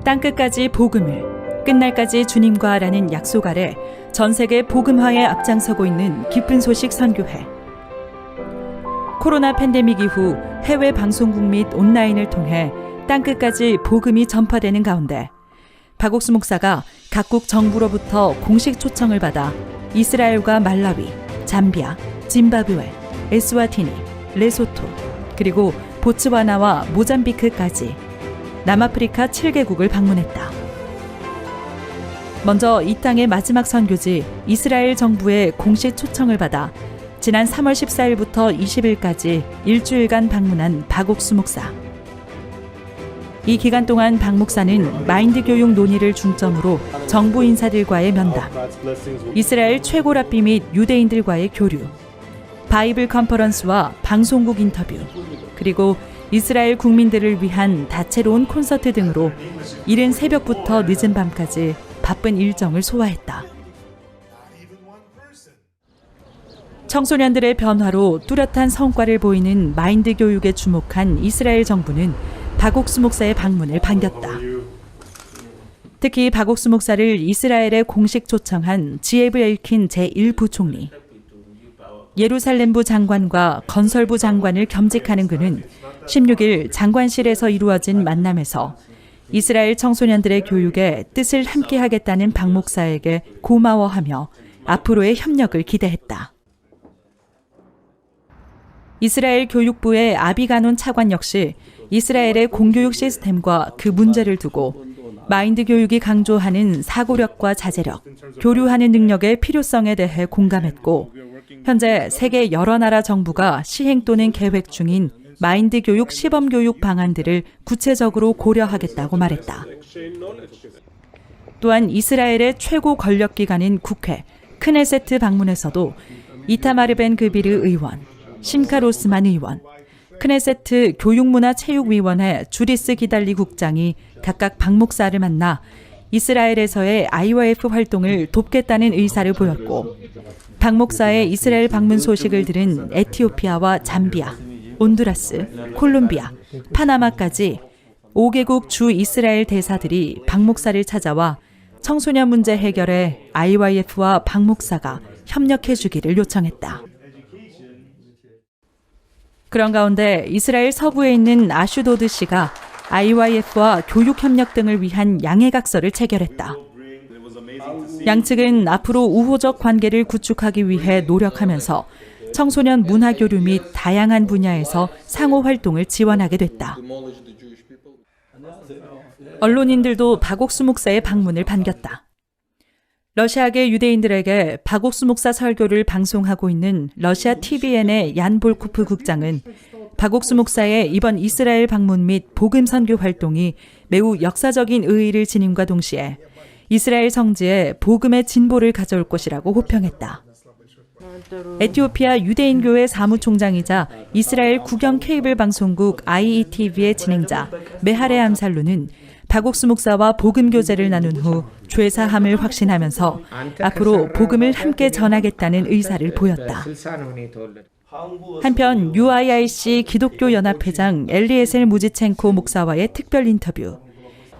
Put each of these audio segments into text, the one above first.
땅끝까지 복음을, 끝날까지 주님과라는 약속 아래 전 세계 복음화에 앞장서고 있는 기쁜 소식 선교회. 코로나 팬데믹 이후 해외 방송국 및 온라인을 통해 땅끝까지 복음이 전파되는 가운데 박옥수 목사가 각국 정부로부터 공식 초청을 받아 이스라엘과 말라위, 잠비아, 짐바브웨, 에스와티니, 레소토, 그리고 보츠와나와 모잠비크까지 남아프리카 7개국을 방문했다. 먼저 이 땅의 마지막 선교지 이스라엘 정부의 공식 초청을 받아 지난 3월 14일부터 20일까지 일주일간 방문한 박옥수 목사. 이 기간 동안 박 목사는 마인드 교육 논의를 중점으로 정부 인사들과의 면담, 이스라엘 최고 랍비 및 유대인들과의 교류, 바이블 컨퍼런스와 방송국 인터뷰, 그리고 이스라엘 국민들을 위한 다채로운 콘서트 등으로 이른 새벽부터 늦은 밤까지 바쁜 일정을 소화했다. 청소년들의 변화로 뚜렷한 성과를 보이는 마인드 교육에 주목한 이스라엘 정부는 박옥수 목사의 방문을 반겼다. 특히 박옥수 목사를 이스라엘에 공식 초청한 지에브 엘킨 제1부총리, 예루살렘부 장관과 건설부 장관을 겸직하는 그는 16일 장관실에서 이루어진 만남에서 이스라엘 청소년들의 교육에 뜻을 함께하겠다는 박 목사에게 고마워하며 앞으로의 협력을 기대했다. 이스라엘 교육부의 아비가논 차관 역시 이스라엘의 공교육 시스템과 그 문제를 두고 마인드 교육이 강조하는 사고력과 자제력, 교류하는 능력의 필요성에 대해 공감했고, 현재 세계 여러 나라 정부가 시행 또는 계획 중인 마인드 교육 시범 교육 방안들을 구체적으로 고려하겠다고 말했다. 또한 이스라엘의 최고 권력기관인 국회, 크네세트 방문에서도 이타마르 벤 그비르 의원, 심카 로스만 의원, 크네세트 교육문화체육위원회 주리스 기달리 국장이 각각 박 목사를 만나 이스라엘에서의 IYF 활동을 돕겠다는 의사를 보였고, 박 목사의 이스라엘 방문 소식을 들은 에티오피아와 잠비아, 온두라스, 콜롬비아, 파나마까지 5개국 주 이스라엘 대사들이 박 목사를 찾아와 청소년 문제 해결에 IYF와 박 목사가 협력해 주기를 요청했다. 그런 가운데 이스라엘 서부에 있는 아슈도드시가 IYF와 교육 협력 등을 위한 양해각서를 체결했다. 양측은 앞으로 우호적 관계를 구축하기 위해 노력하면서 청소년 문화교류 및 다양한 분야에서 상호 활동을 지원하게 됐다. 언론인들도 박옥수 목사의 방문을 반겼다. 러시아계 유대인들에게 박옥수 목사 설교를 방송하고 있는 러시아 TVN의 얀 볼코프 국장은 박옥수 목사의 이번 이스라엘 방문 및 복음 선교 활동이 매우 역사적인 의의를 지님과 동시에 이스라엘 성지에 복음의 진보를 가져올 것이라고 호평했다. 에티오피아 유대인교회 사무총장이자 이스라엘 국영 케이블 방송국 IETV의 진행자 메하레 암살루는 박옥수 목사와 복음 교제를 나눈 후 죄사함을 확신하면서 앞으로 복음을 함께 전하겠다는 의사를 보였다. 한편 UIIC 기독교 연합회장 엘리에셀 무지첸코 목사와의 특별 인터뷰,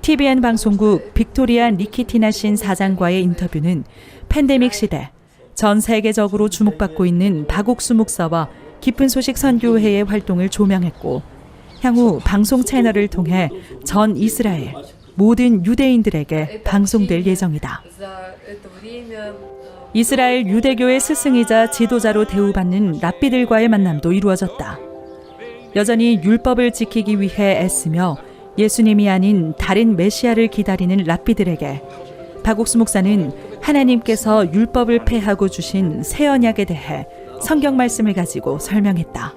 TVN 방송국 빅토리아 니키티나 신 사장과의 인터뷰는 팬데믹 시대 전 세계적으로 주목받고 있는 박옥수 목사와 기쁜 소식 선교회의 활동을 조명했고, 향후 방송 채널을 통해 전 이스라엘 모든 유대인들에게 방송될 예정이다. 이스라엘 유대교의 스승이자 지도자로 대우받는 랍비들과의 만남도 이루어졌다. 여전히 율법을 지키기 위해 애쓰며 예수님이 아닌 다른 메시아를 기다리는 랍비들에게 박옥수 목사는 하나님께서 율법을 폐하고 주신 새 언약에 대해 성경 말씀을 가지고 설명했다.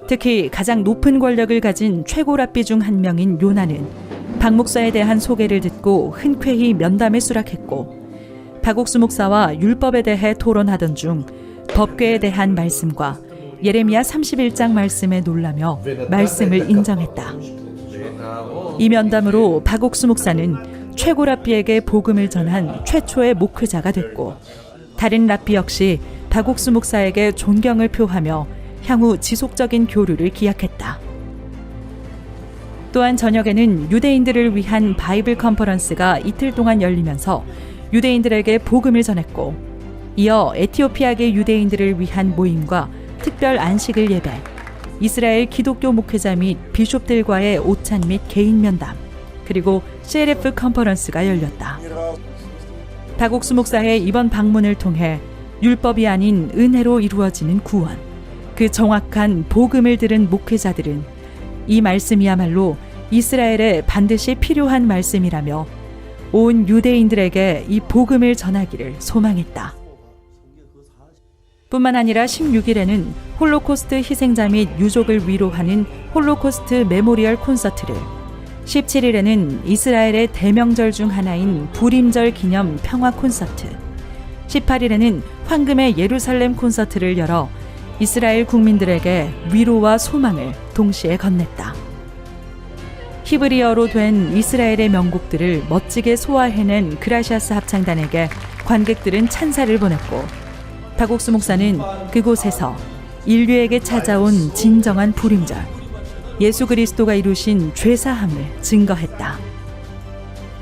특히 가장 높은 권력을 가진 최고 랍비 중 한 명인 요나는 박 목사에 대한 소개를 듣고 흔쾌히 면담에 수락했고, 박옥수 목사와 율법에 대해 토론하던 중 법궤에 대한 말씀과 예레미야 31장 말씀에 놀라며 말씀을 인정했다. 이 면담으로 박옥수 목사는 최고 랍비에게 복음을 전한 최초의 목회자가 됐고, 다른 랍비 역시 박옥수 목사에게 존경을 표하며 향후 지속적인 교류를 기약했다. 또한 저녁에는 유대인들을 위한 바이블 컨퍼런스가 이틀 동안 열리면서 유대인들에게 복음을 전했고, 이어 에티오피아계 유대인들을 위한 모임과 특별 안식일 예배, 이스라엘 기독교 목회자 및 비숍들과의 오찬 및 개인 면담, 그리고 CLF 컨퍼런스가 열렸다. 박옥수 목사의 이번 방문을 통해 율법이 아닌 은혜로 이루어지는 구원, 그 정확한 복음을 들은 목회자들은 이 말씀이야말로 이스라엘에 반드시 필요한 말씀이라며 온 유대인들에게 이 복음을 전하기를 소망했다. 뿐만 아니라 16일에는 홀로코스트 희생자 및 유족을 위로하는 홀로코스트 메모리얼 콘서트를, 17일에는 이스라엘의 대명절 중 하나인 불임절 기념 평화 콘서트, 18일에는 황금의 예루살렘 콘서트를 열어 이스라엘 국민들에게 위로와 소망을 동시에 건넸다. 히브리어로 된 이스라엘의 명곡들을 멋지게 소화해낸 그라시아스 합창단에게 관객들은 찬사를 보냈고, 박옥수 목사는 그곳에서 인류에게 찾아온 진정한 불임절, 예수 그리스도가 이루신 죄사함을 증거했다.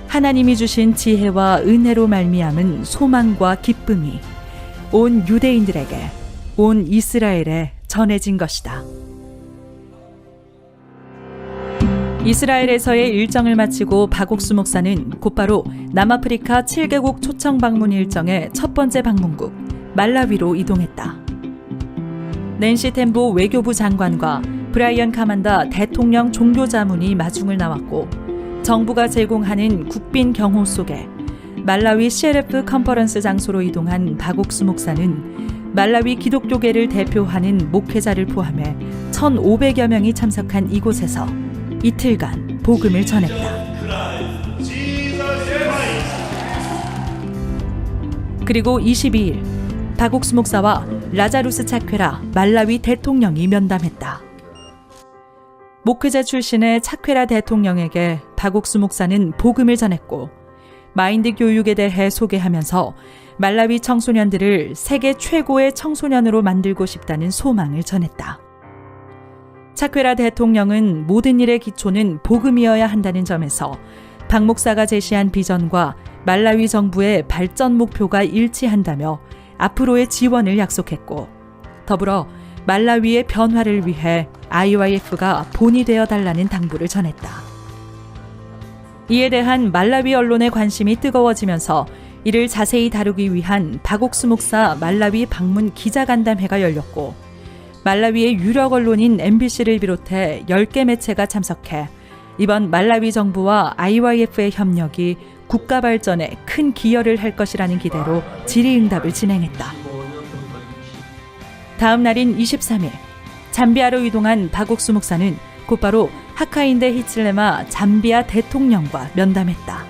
하나님이 주신 지혜와 은혜로 말미암은 소망과 기쁨이 온 유대인들에게, 온 이스라엘에 전해진 것이다. 이스라엘에서의 일정을 마치고 박옥수 목사는 곧바로 남아프리카 7개국 초청 방문 일정의 첫 번째 방문국 말라위로 이동했다. 낸시 템보 외교부 장관과 브라이언 카만다 대통령 종교자문이 마중을 나왔고, 정부가 제공하는 국빈 경호 속에 말라위 CLF 컨퍼런스 장소로 이동한 박옥수 목사는 말라위 기독교계를 대표하는 목회자를 포함해 1,500여 명이 참석한 이곳에서 이틀간 복음을 전했다. 그리고 22일 박옥수 목사와 라자루스 차퀘라 말라위 대통령이 면담했다. 목회자 출신의 차퀘라 대통령에게 박옥수 목사는 복음을 전했고, 마인드 교육에 대해 소개하면서 말라위 청소년들을 세계 최고의 청소년으로 만들고 싶다는 소망을 전했다. 차퀘라 대통령은 모든 일의 기초는 복음이어야 한다는 점에서 박 목사가 제시한 비전과 말라위 정부의 발전 목표가 일치한다며 앞으로의 지원을 약속했고, 더불어 말라위의 변화를 위해 IYF가 본이 되어 달라는 당부를 전했다. 이에 대한 말라위 언론의 관심이 뜨거워지면서 이를 자세히 다루기 위한 박옥수 목사 말라위 방문 기자간담회가 열렸고, 말라위의 유력 언론인 MBC를 비롯해 10개 매체가 참석해 이번 말라위 정부와 IYF의 협력이 국가 발전에 큰 기여를 할 것이라는 기대로 질의응답을 진행했다. 다음 날인 23일, 잠비아로 이동한 박옥수 목사는 곧바로 하카인데 히칠레마 잠비아 대통령과 면담했다.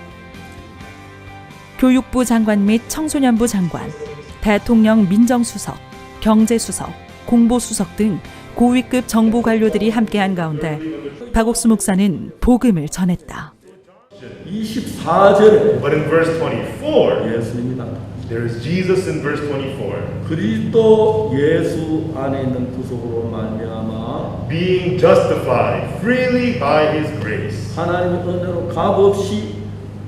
교육부 장관 및 청소년부 장관, 대통령 민정수석, 경제수석, 공보수석 등 고위급 정부 관료들이 함께한 가운데 박옥수 목사는 복음을 전했다. 24절에 But in verse 24, 예수입니다. there is Jesus in verse 24. 그리스도 예수 안에 있는 구속으로 말미암아 Being justified freely by his grace. 하나님의 은혜로 값없이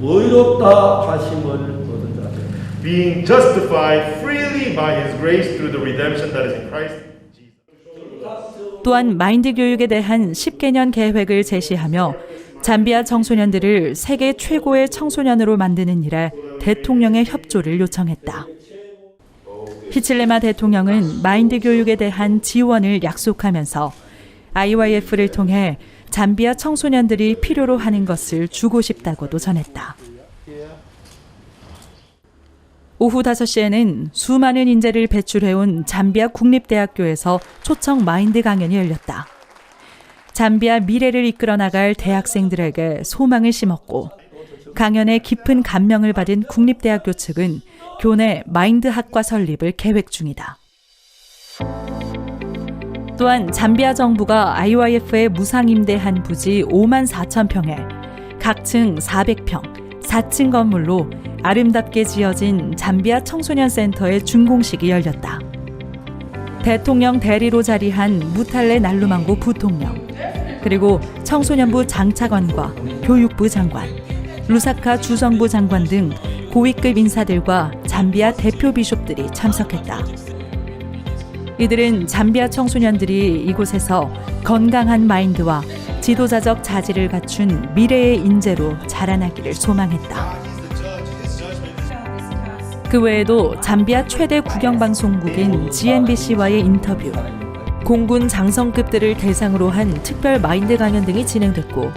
의롭다 하심을 얻은 자들. Being justified freely by his grace through the redemption that is in Christ Jesus. 또한 마인드 교육에 대한 10개년 계획을 제시하며 잠비아 청소년들을 세계 최고의 청소년으로 만드는 일에 대통령의 협조를 요청했다. 히칠레마 대통령은 마인드 교육에 대한 지원을 약속하면서 IYF를 통해 잠비아 청소년들이 필요로 하는 것을 주고 싶다고도 전했다. 오후 5시에는 수많은 인재를 배출해온 잠비아 국립대학교에서 초청 마인드 강연이 열렸다. 잠비아 미래를 이끌어 나갈 대학생들에게 소망을 심었고, 강연에 깊은 감명을 받은 국립대학교 측은 교내 마인드학과 설립을 계획 중이다. 또한 잠비아 정부가 IYF에 무상 임대한 부지 5만 4천 평에 각 층 400평, 4층 건물로 아름답게 지어진 잠비아 청소년 센터의 준공식이 열렸다. 대통령 대리로 자리한 무탈레 날루망고 부통령, 그리고 청소년부 장차관과 교육부 장관, 루사카 주정부 장관 등 고위급 인사들과 잠비아 대표 비숍들이 참석했다. 이들은 잠비아 청소년들이 이곳에서 건강한 마인드와 지도자적 자질을 갖춘 미래의 인재로 자라나기를 소망했다. 그 외에도 잠비아 최대 국영방송국인 GNBC와의 인터뷰, 공군 장성급들을 대상으로 한 특별 마인드 강연 등이 진행됐고,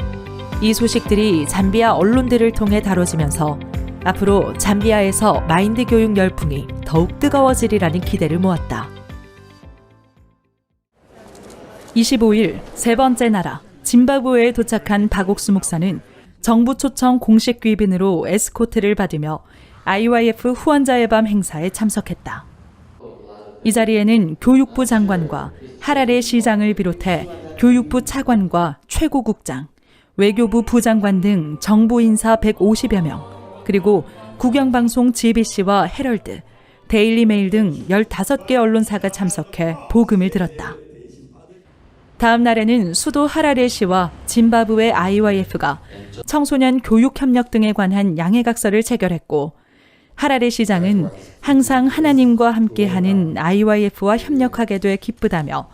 이 소식들이 잠비아 언론들을 통해 다뤄지면서 앞으로 잠비아에서 마인드 교육 열풍이 더욱 뜨거워지리라는 기대를 모았다. 25일 세 번째 나라 짐바브웨에 도착한 박옥수 목사는 정부 초청 공식 귀빈으로 에스코트를 받으며 IYF 후원자의 밤 행사에 참석했다. 이 자리에는 교육부 장관과 하라레 시장을 비롯해 교육부 차관과 최고국장, 외교부 부장관 등 정부 인사 150여 명, 그리고 국영방송 GBC와 헤럴드, 데일리메일 등 15개 언론사가 참석해 복음을 들었다. 다음 날에는 수도 하라레시와 짐바브웨 IYF가 청소년 교육 협력 등에 관한 양해각서를 체결했고, 하라레 시장은 항상 하나님과 함께하는 IYF와 협력하게 돼 기쁘다며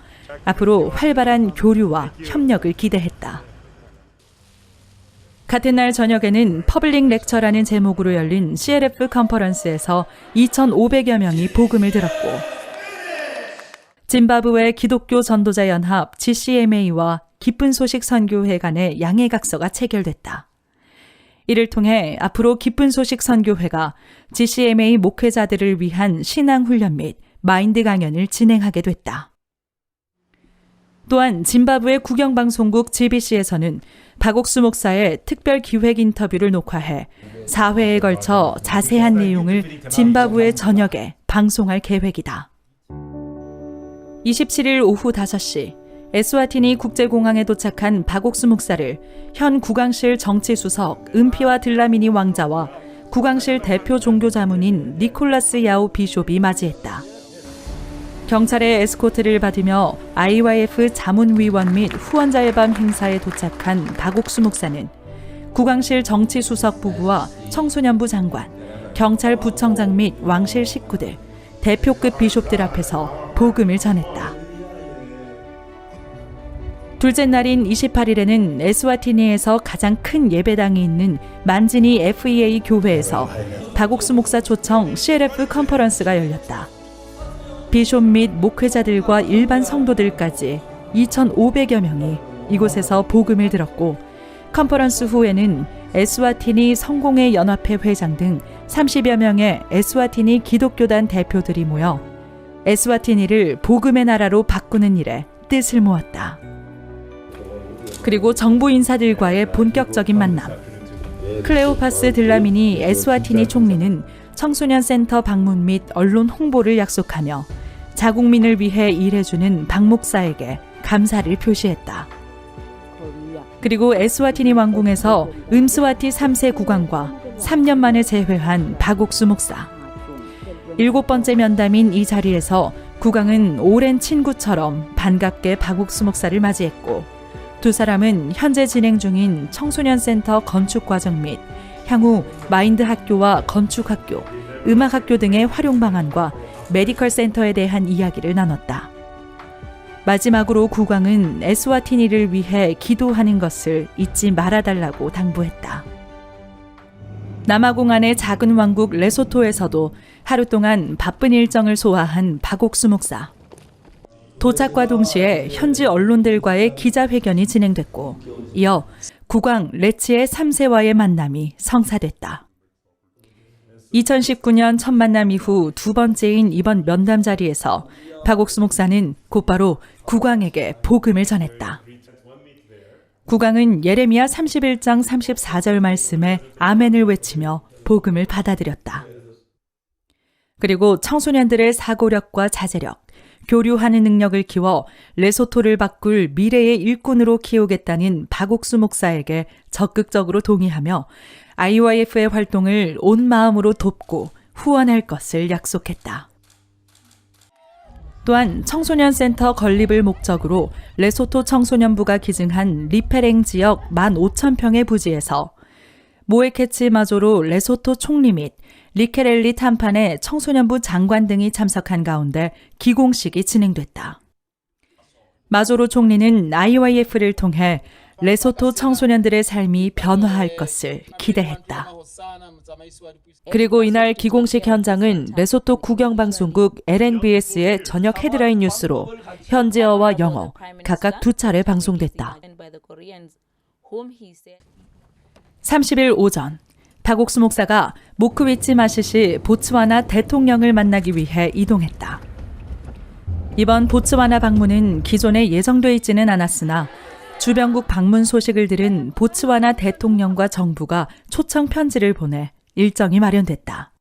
앞으로 활발한 교류와 협력을 기대했다. 같은 날 저녁에는 퍼블릭 렉처라는 제목으로 열린 CLF 컨퍼런스에서 2,500여 명이 복음을 들었고, 짐바브웨 기독교 전도자 연합 GCMA와 기쁜 소식 선교회 간의 양해각서가 체결됐다. 이를 통해 앞으로 기쁜 소식 선교회가 GCMA 목회자들을 위한 신앙훈련 및 마인드 강연을 진행하게 됐다. 또한 짐바브웨 국영방송국 GBC에서는 박옥수 목사의 특별 기획 인터뷰를 녹화해 4회에 걸쳐 자세한 내용을 짐바브웨 전역에 방송할 계획이다. 27일 오후 5시 에스와티니 국제공항에 도착한 박옥수 목사를 현 국왕실 정치수석 은피와 들라미니 왕자와 국왕실 대표 종교자문인 니콜라스 야오 비숍이 맞이했다. 경찰의 에스코트를 받으며 IYF 자문위원 및 후원자의 밤 행사에 도착한 박옥수 목사는 국왕실 정치수석 부부와 청소년부 장관, 경찰 부청장 및 왕실 식구들, 대표급 비숍들 앞에서 복음을 전했다. 둘째 날인 28일에는 에스와티니에서 가장 큰 예배당이 있는 만지니 FEA 교회에서 박옥수 목사 초청 CLF 컨퍼런스가 열렸다. 비숍 및 목회자들과 일반 성도들까지 2,500여 명이 이곳에서 복음을 들었고, 컨퍼런스 후에는 에스와티니 성공회 연합회 회장 등 30여 명의 에스와티니 기독교단 대표들이 모여 에스와티니를 복음의 나라로 바꾸는 일에 뜻을 모았다. 그리고 정부 인사들과의 본격적인 만남. 클레오파스 들라미니 에스와티니 총리는 청소년 센터 방문 및 언론 홍보를 약속하며 자국민을 위해 일해주는 박 목사에게 감사를 표시했다. 그리고 에스와티니 왕궁에서 음스와티 3세 국왕과 3년 만에 재회한 박옥수 목사. 7번째 면담인 이 자리에서 국왕은 오랜 친구처럼 반갑게 박옥수 목사를 맞이했고, 두 사람은 현재 진행 중인 청소년 센터 건축 과정 및 향후 마인드 학교와 건축 학교, 음악 학교 등의 활용 방안과 메디컬 센터에 대한 이야기를 나눴다. 마지막으로 국왕은 에스와티니를 위해 기도하는 것을 잊지 말아달라고 당부했다. 남아공 안의 작은 왕국 레소토에서도 하루 동안 바쁜 일정을 소화한 박옥수 목사. 도착과 동시에 현지 언론들과의 기자회견이 진행됐고, 이어 국왕 레치의 3세와의 만남이 성사됐다. 2019년 첫 만남 이후 두 번째인 이번 면담 자리에서 박옥수 목사는 곧바로 국왕에게 복음을 전했다. 국왕은 예레미야 31장 34절 말씀에 아멘을 외치며 복음을 받아들였다. 그리고 청소년들의 사고력과 자제력, 교류하는 능력을 키워 레소토를 바꿀 미래의 일꾼으로 키우겠다는 박옥수 목사에게 적극적으로 동의하며 IYF의 활동을 온 마음으로 돕고 후원할 것을 약속했다. 또한 청소년 센터 건립을 목적으로 레소토 청소년부가 기증한 리페랭 지역 15,000평의 부지에서 모에케치 마조로 레소토 총리 및 리케렐리 탐판의 청소년부 장관 등이 참석한 가운데 기공식이 진행됐다. 마조로 총리는 IYF를 통해 레소토 청소년들의 삶이 변화할 것을 기대했다. 그리고 이날 기공식 현장은 레소토 국영방송국 LNBS의 저녁 헤드라인 뉴스로 현지어와 영어 각각 2차례 방송됐다. 30일 오전 박옥수 목사가 모크위치 마시시 보츠와나 대통령을 만나기 위해 이동했다. 이번 보츠와나 방문은 기존에 예정돼 있지는 않았으나 주변국 방문 소식을 들은 보츠와나 대통령과 정부가 초청 편지를 보내 일정이 마련됐다.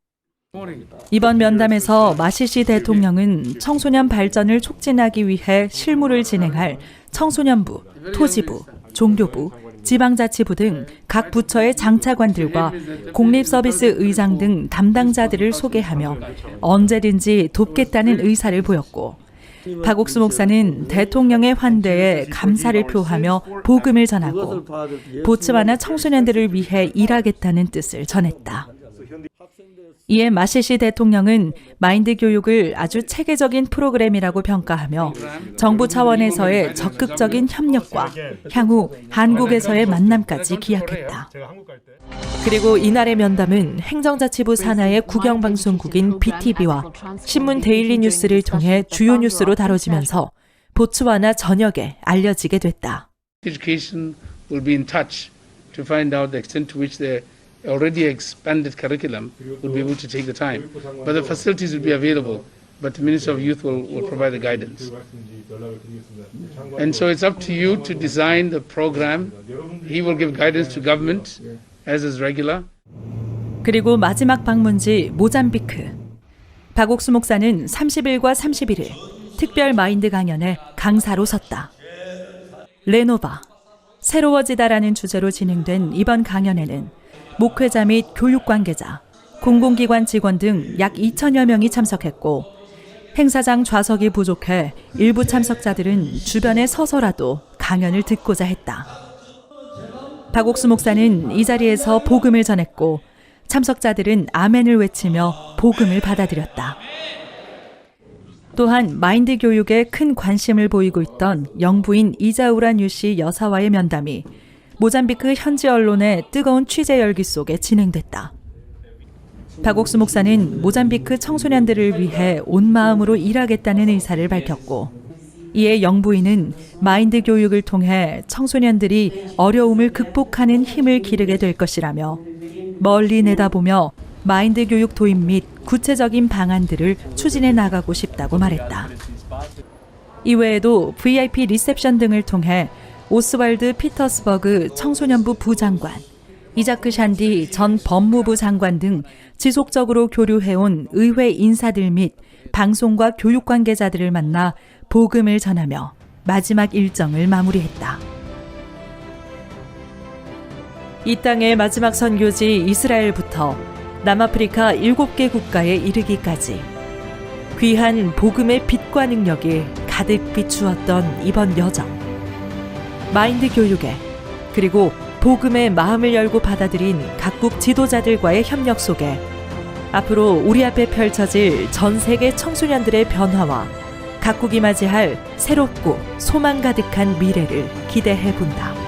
이번 면담에서 마시시 대통령은 청소년 발전을 촉진하기 위해 실무를 진행할 청소년부, 토지부, 종교부, 지방자치부 등 각 부처의 장차관들과 공립서비스 의장 등 담당자들을 소개하며 언제든지 돕겠다는 의사를 보였고, 박옥수 목사는 대통령의 환대에 감사를 표하며 복음을 전하고 보츠와나 청소년들을 위해 일하겠다는 뜻을 전했다. 이에 마시시 대통령은 마인드 교육을 아주 체계적인 프로그램이라고 평가하며 정부 차원에서의 적극적인 협력과 향후 한국에서의 만남까지 기약했다. 그리고 이날의 면담은 행정자치부 산하의 국영방송국인 BTV와 신문 데일리 뉴스를 통해 주요 뉴스로 다뤄지면서 보츠와나 전역에 알려지게 됐다. Education will be in touch to find out the extent to which the already expanded curriculum will be able to take the time. But the facilities will be available, but the Minister of Youth will provide the guidance. And so it's up to you to design the program. He will give guidance to government, as is regular. 그리고 마지막 방문지 모잠비크. 박옥수 목사는 30일과 31일 특별 마인드 강연에 강사로 섰다. 레노바, 새로워지다라는 주제로 진행된 이번 강연에는 목회자 및 교육 관계자, 공공기관 직원 등 약 2,000여 명이 참석했고, 행사장 좌석이 부족해 일부 참석자들은 주변에 서서라도 강연을 듣고자 했다. 박옥수 목사는 이 자리에서 복음을 전했고, 참석자들은 아멘을 외치며 복음을 받아들였다. 또한 마인드 교육에 큰 관심을 보이고 있던 영부인 이자우라 뉴시 여사와의 면담이 모잠비크 현지 언론의 뜨거운 취재 열기 속에 진행됐다. 박옥수 목사는 모잠비크 청소년들을 위해 온 마음으로 일하겠다는 의사를 밝혔고, 이에 영부인은 마인드 교육을 통해 청소년들이 어려움을 극복하는 힘을 기르게 될 것이라며 멀리 내다보며 마인드 교육 도입 및 구체적인 방안들을 추진해 나가고 싶다고 말했다. 이외에도 VIP 리셉션 등을 통해 오스왈드 피터스버그 청소년부 부장관, 이자크 샨디 전 법무부 장관 등 지속적으로 교류해온 의회 인사들 및 방송과 교육 관계자들을 만나 복음을 전하며 마지막 일정을 마무리했다. 이 땅의 마지막 선교지 이스라엘부터 남아프리카 7개 국가에 이르기까지 귀한 복음의 빛과 능력이 가득 비추었던 이번 여정. 마인드 교육에, 그리고 복음의 마음을 열고 받아들인 각국 지도자들과의 협력 속에 앞으로 우리 앞에 펼쳐질 전 세계 청소년들의 변화와 각국이 맞이할 새롭고 소망 가득한 미래를 기대해 본다.